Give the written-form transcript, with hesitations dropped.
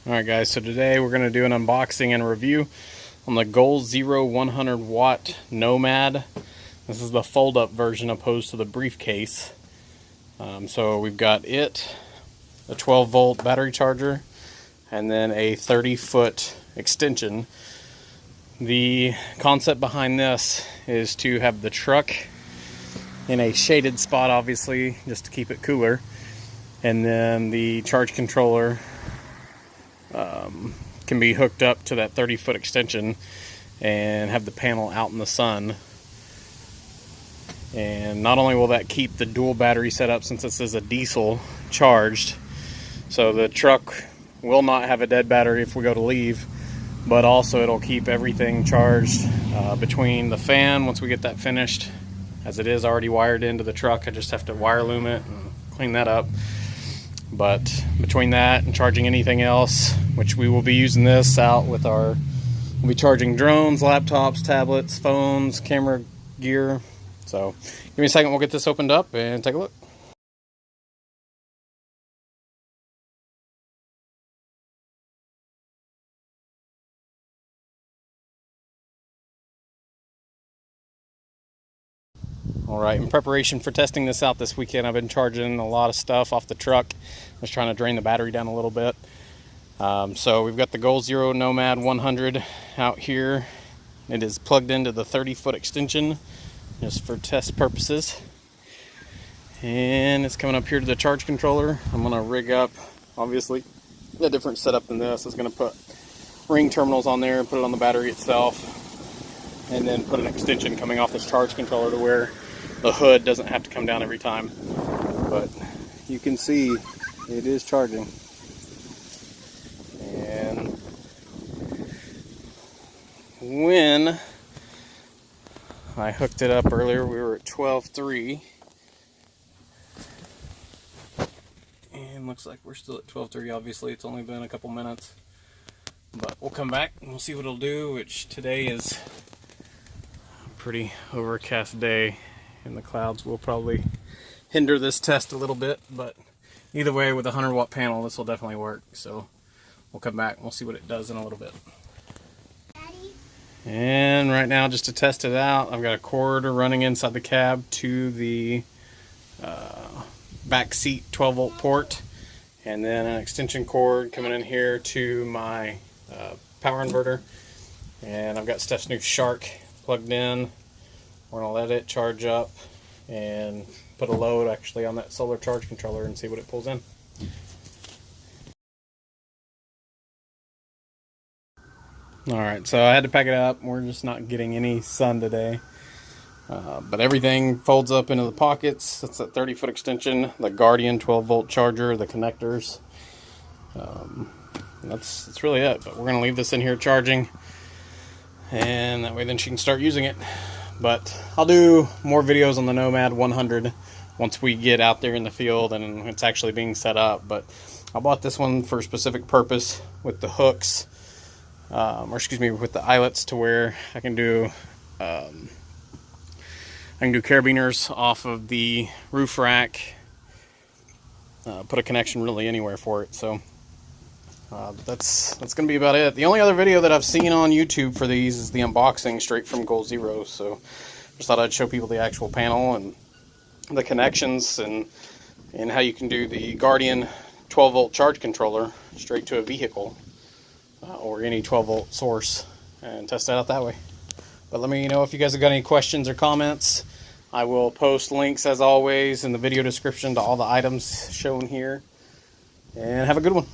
Alright guys, so today we're going to do an unboxing and review on the Goal Zero 100 watt Nomad. This is the fold-up version opposed to the briefcase. So we've got it, a 12 volt battery charger, and then a 30-foot extension. The concept behind this is to have the truck in a shaded spot, obviously, just to keep it cooler. And then the charge controller can be hooked up to that 30-foot extension and have the panel out in the sun. And not only will that keep the dual battery set up, since this is a diesel charged, so the truck will not have a dead battery if we go to leave, but also it'll keep everything charged between the fan once we get that finished, as it is already wired into the truck. I just have to wire loom it and clean that up. But between that and charging anything else, which we will be using this out with we'll be charging drones, laptops, tablets, phones, camera gear. So give me a second, we'll get this opened up and take a look. Alright, in preparation for testing this out this weekend, I've been charging a lot of stuff off the truck. I was trying to drain the battery down a little bit. So we've got the Goal Zero Nomad 100 out here. It is plugged into the 30-foot extension just for test purposes. And it's coming up here to the charge controller. I'm going to rig up, obviously, a different setup than this. I was going to put ring terminals on there and put it on the battery itself, and then put an extension coming off this charge controller to where the hood doesn't have to come down every time. But you can see it is charging. And when I hooked it up earlier, we were at 12.3. And looks like we're still at 12.3. Obviously, it's only been a couple minutes. But we'll come back and we'll see what it'll do, which today is a pretty overcast day, and the clouds will probably hinder this test a little bit, but either way, with a 100 watt panel, this will definitely work. So we'll come back and we'll see what it does in a little bit. Daddy? And right now, just to test it out, I've got a cord running inside the cab to the back seat 12 volt port, and then an extension cord coming in here to my power inverter. And I've got Steph's new Shark plugged in. We're going to let it charge up and put a load actually on that solar charge controller and see what it pulls in. Alright, so I had to pack it up. We're just not getting any sun today. But everything folds up into the pockets. That's that 30-foot extension, the Guardian 12 volt charger, the connectors. That's really it. But we're going to leave this in here charging, and that way then she can start using it. But I'll do more videos on the Nomad 100 once we get out there in the field and it's actually being set up. But I bought this one for a specific purpose with the hooks, with the eyelets, to where I can do carabiners off of the roof rack. Put a connection really anywhere for it. So that's going to be about it. The only other video that I've seen on YouTube for these is the unboxing straight from Goal Zero. So just thought I'd show people the actual panel and the connections, and how you can do the Guardian 12 volt charge controller straight to a vehicle or any 12 volt source, and test it out that way. But let me know if you guys have got any questions or comments. I will post links, as always, in the video description to all the items shown here. And have a good one.